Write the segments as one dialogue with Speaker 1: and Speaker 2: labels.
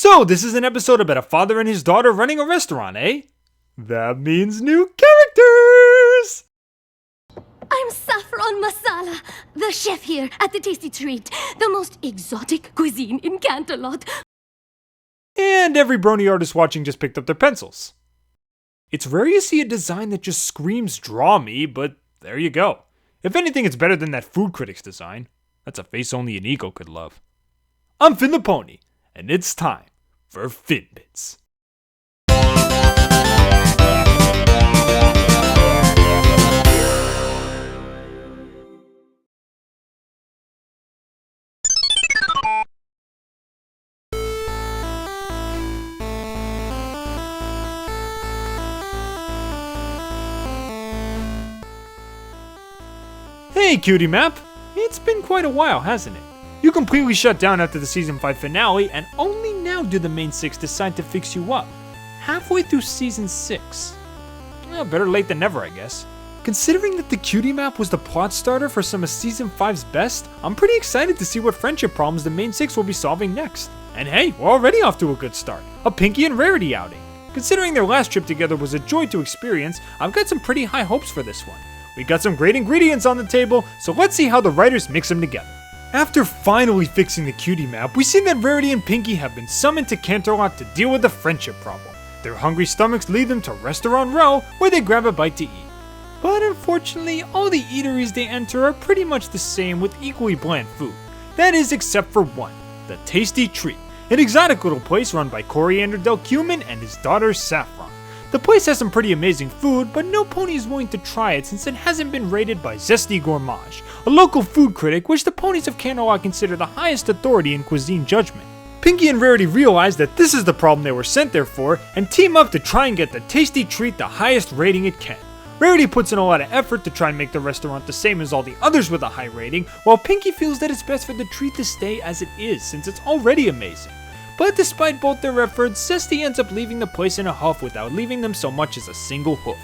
Speaker 1: So, this is an episode about a father and his daughter running a restaurant, eh? That means new characters!
Speaker 2: I'm Saffron Masala, the chef here at the Tasty Treat, the most exotic cuisine in Canterlot.
Speaker 1: And every brony artist watching just picked up their pencils. It's rare you see a design that just screams draw me, but there you go. If anything, it's better than that food critic's design. That's a face only an ego could love. I'm Finn the Pony, and it's time for Finbits. Hey, cutie map! It's been quite a while, hasn't it? You completely shut down after the season 5 finale, and only now do the main 6 decide to fix you up. Halfway through season 6. Well, better late than never, I guess. Considering that the cutie map was the plot starter for some of season 5's best, I'm pretty excited to see what friendship problems the main 6 will be solving next. And hey, we're already off to a good start. A Pinky and Rarity outing. Considering their last trip together was a joy to experience, I've got some pretty high hopes for this one. We got some great ingredients on the table, so let's see how the writers mix them together. After finally fixing the cutie map, we see that Rarity and Pinky have been summoned to Canterlot to deal with the friendship problem. Their hungry stomachs lead them to Restaurant Row, where they grab a bite to eat. But unfortunately, all the eateries they enter are pretty much the same with equally bland food. That is, except for one, the Tasty Treat, an exotic little place run by Coriander Del Cumin and his daughter Saffron. The place has some pretty amazing food, but no pony is willing to try it since it hasn't been rated by Zesty Gourmage, a local food critic which the ponies of Canterlot consider the highest authority in cuisine judgment. Pinky and Rarity realize that this is the problem they were sent there for, and team up to try and get the Tasty Treat the highest rating it can. Rarity puts in a lot of effort to try and make the restaurant the same as all the others with a high rating, while Pinky feels that it's best for the treat to stay as it is since it's already amazing. But despite both their efforts, Zesty ends up leaving the place in a huff without leaving them so much as a single hoof.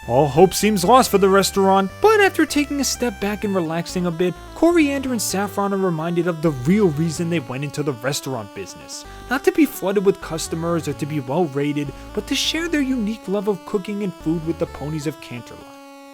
Speaker 1: All hope seems lost for the restaurant, but after taking a step back and relaxing a bit, Coriander and Saffron are reminded of the real reason they went into the restaurant business. Not to be flooded with customers or to be well rated, but to share their unique love of cooking and food with the ponies of Canterlot.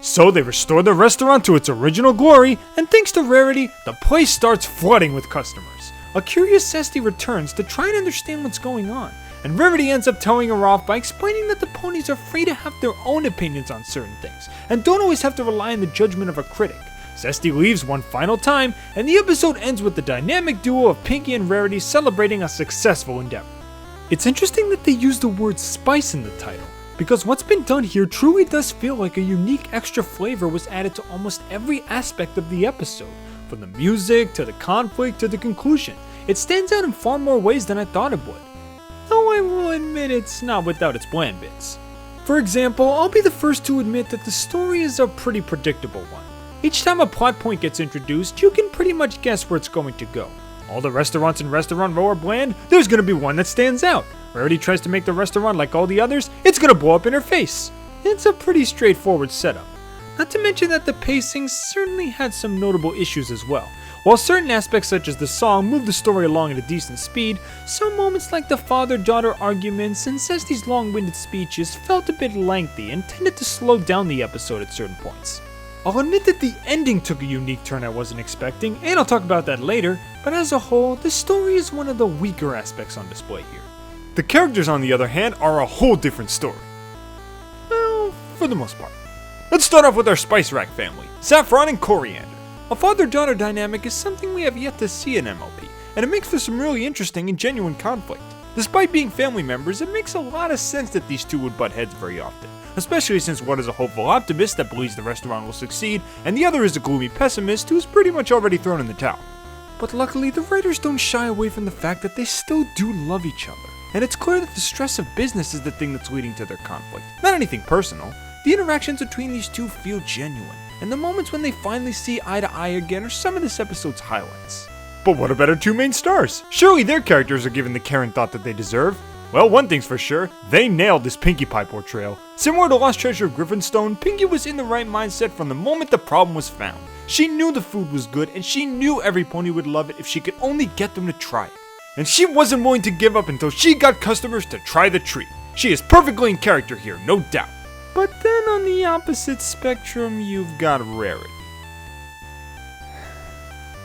Speaker 1: So they restore the restaurant to its original glory, and thanks to Rarity, the place starts flooding with customers. A curious Zesty returns to try and understand what's going on, and Rarity ends up telling her off by explaining that the ponies are free to have their own opinions on certain things, and don't always have to rely on the judgment of a critic. Zesty leaves one final time, and the episode ends with the dynamic duo of Pinky and Rarity celebrating a successful endeavor. It's interesting that they use the word spice in the title, because what's been done here truly does feel like a unique extra flavor was added to almost every aspect of the episode. From the music, to the conflict, to the conclusion. It stands out in far more ways than I thought it would. Though I will admit it's not without its bland bits. For example, I'll be the first to admit that the story is a pretty predictable one. Each time a plot point gets introduced, you can pretty much guess where it's going to go. All the restaurants in Restaurant Row are bland, there's gonna be one that stands out. Rarity tries to make the restaurant like all the others, it's gonna blow up in her face. It's a pretty straightforward setup. Not to mention that the pacing certainly had some notable issues as well. While certain aspects such as the song move the story along at a decent speed, some moments like the father-daughter arguments and Zesty's long-winded speeches felt a bit lengthy and tended to slow down the episode at certain points. I'll admit that the ending took a unique turn I wasn't expecting, and I'll talk about that later, but as a whole, the story is one of the weaker aspects on display here. The characters, on the other hand, are a whole different story. Well, for the most part. Let's start off with our Spice Rack family, Saffron and Coriander. A father-daughter dynamic is something we have yet to see in MLP, and it makes for some really interesting and genuine conflict. Despite being family members, it makes a lot of sense that these two would butt heads very often, especially since one is a hopeful optimist that believes the restaurant will succeed, and the other is a gloomy pessimist who's pretty much already thrown in the towel. But luckily, the writers don't shy away from the fact that they still do love each other, and it's clear that the stress of business is the thing that's leading to their conflict, not anything personal. The interactions between these two feel genuine, and the moments when they finally see eye to eye again are some of this episode's highlights. But what about our two main stars? Surely their characters are given the care and thought that they deserve. Well, one thing's for sure, they nailed this Pinkie Pie portrayal. Similar to Lost Treasure of Griffinstone, Pinkie was in the right mindset from the moment the problem was found. She knew the food was good, and she knew every pony would love it if she could only get them to try it. And she wasn't willing to give up until she got customers to try the treat. She is perfectly in character here, no doubt. But then on the opposite spectrum, you've got Rarity.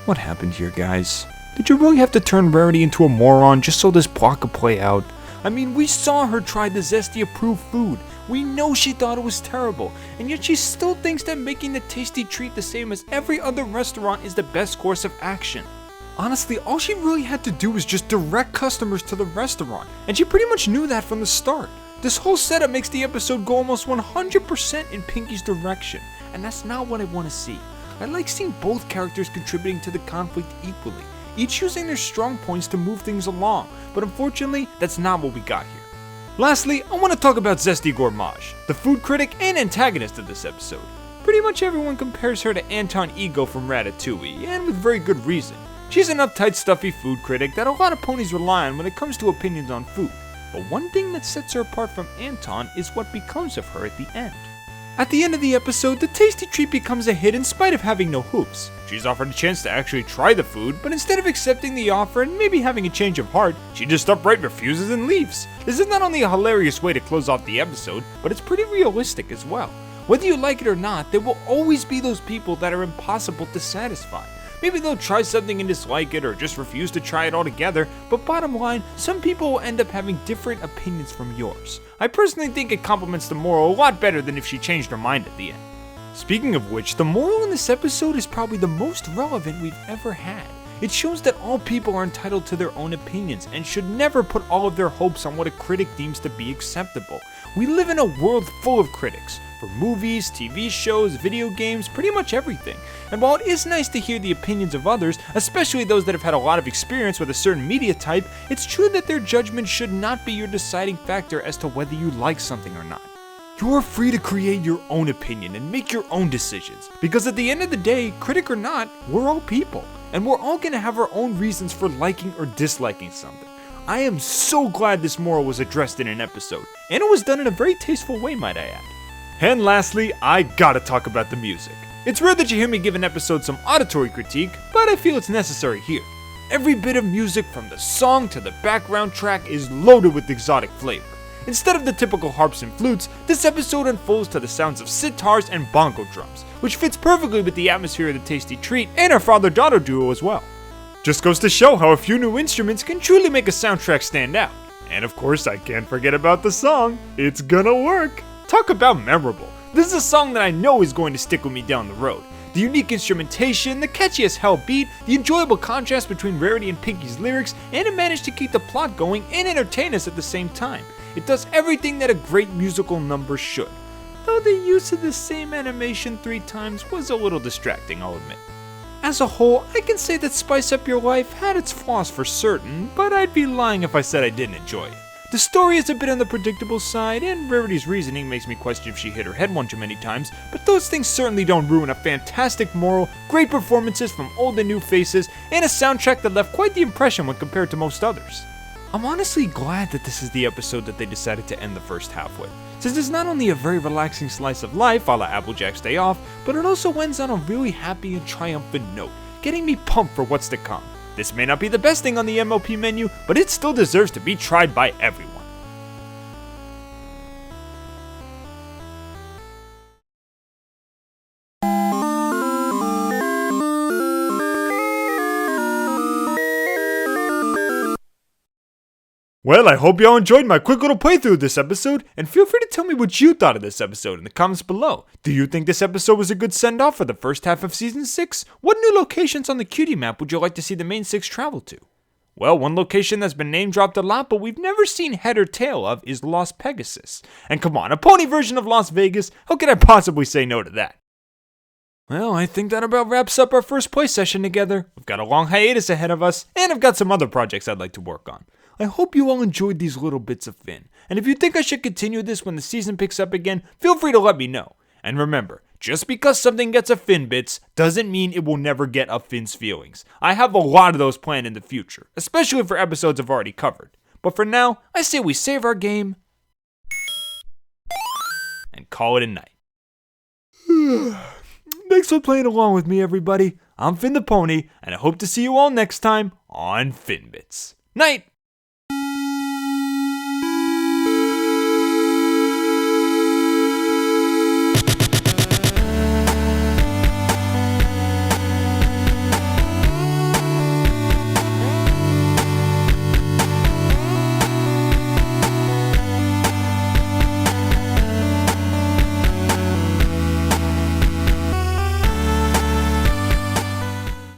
Speaker 1: What happened here, guys? Did you really have to turn Rarity into a moron just so this plot could play out? I mean, we saw her try the Zesty approved food. We know she thought it was terrible, and yet she still thinks that making the tasty treat the same as every other restaurant is the best course of action. Honestly, all she really had to do was just direct customers to the restaurant, and she pretty much knew that from the start. This whole setup makes the episode go almost 100% in Pinky's direction, and that's not what I want to see. I like seeing both characters contributing to the conflict equally, each using their strong points to move things along, but unfortunately, that's not what we got here. Lastly, I want to talk about Zesty Gourmage, the food critic and antagonist of this episode. Pretty much everyone compares her to Anton Ego from Ratatouille, and with very good reason. She's an uptight, stuffy food critic that a lot of ponies rely on when it comes to opinions on food. But one thing that sets her apart from Anton is what becomes of her at the end. At the end of the episode, the tasty treat becomes a hit in spite of having no hoops. She's offered a chance to actually try the food, but instead of accepting the offer and maybe having a change of heart, she just upright refuses and leaves. This is not only a hilarious way to close off the episode, but it's pretty realistic as well. Whether you like it or not, there will always be those people that are impossible to satisfy. Maybe they'll try something and dislike it or just refuse to try it altogether, but bottom line, some people will end up having different opinions from yours. I personally think it complements the moral a lot better than if she changed her mind at the end. Speaking of which, the moral in this episode is probably the most relevant we've ever had. It shows that all people are entitled to their own opinions and should never put all of their hopes on what a critic deems to be acceptable. We live in a world full of critics. For movies, TV shows, video games, pretty much everything. And while it is nice to hear the opinions of others, especially those that have had a lot of experience with a certain media type, it's true that their judgment should not be your deciding factor as to whether you like something or not. You are free to create your own opinion and make your own decisions, because at the end of the day, critic or not, we're all people, and we're all gonna have our own reasons for liking or disliking something. I am so glad this moral was addressed in an episode, and it was done in a very tasteful way, might I add. And lastly, I gotta talk about the music. It's rare that you hear me give an episode some auditory critique, but I feel it's necessary here. Every bit of music from the song to the background track is loaded with exotic flavor. Instead of the typical harps and flutes, this episode unfolds to the sounds of sitars and bongo drums, which fits perfectly with the atmosphere of the tasty treat and our father-daughter duo as well. Just goes to show how a few new instruments can truly make a soundtrack stand out. And of course, I can't forget about the song, It's Gonna Work. Talk about memorable. This is a song that I know is going to stick with me down the road. The unique instrumentation, the catchy as hell beat, the enjoyable contrast between Rarity and Pinky's lyrics, and it managed to keep the plot going and entertain us at the same time. It does everything that a great musical number should. Though the use of the same animation 3 times was a little distracting, I'll admit. As a whole, I can say that Spice Up Your Life had its flaws for certain, but I'd be lying if I said I didn't enjoy it. The story is a bit on the predictable side, and Rarity's reasoning makes me question if she hit her head one too many times, but those things certainly don't ruin a fantastic moral, great performances from old and new faces, and a soundtrack that left quite the impression when compared to most others. I'm honestly glad that this is the episode that they decided to end the first half with, since it's not only a very relaxing slice of life a la Applejack's Day Off, but it also ends on a really happy and triumphant note, getting me pumped for what's to come. This may not be the best thing on the MLP menu, but it still deserves to be tried by everyone. Well, I hope y'all enjoyed my quick little playthrough of this episode, and feel free to tell me what you thought of this episode in the comments below. Do you think this episode was a good send-off for the first half of Season 6? What new locations on the cutie map would you like to see the main 6 travel to? Well, one location that's been name-dropped a lot, but we've never seen head or tail of, is Las Pegasus. And come on, a pony version of Las Vegas? How could I possibly say no to that? Well, I think that about wraps up our first play session together. We've got a long hiatus ahead of us, and I've got some other projects I'd like to work on. I hope you all enjoyed these little bits of Finn, and if you think I should continue this when the season picks up again, feel free to let me know. And remember, just because something gets a Finn bits doesn't mean it will never get a Finn's feelings. I have a lot of those planned in the future, especially for episodes I've already covered. But for now, I say we save our game and call it a night. Thanks for playing along with me, everybody. I'm Finn the Pony, and I hope to see you all next time on Finn Bits. Night!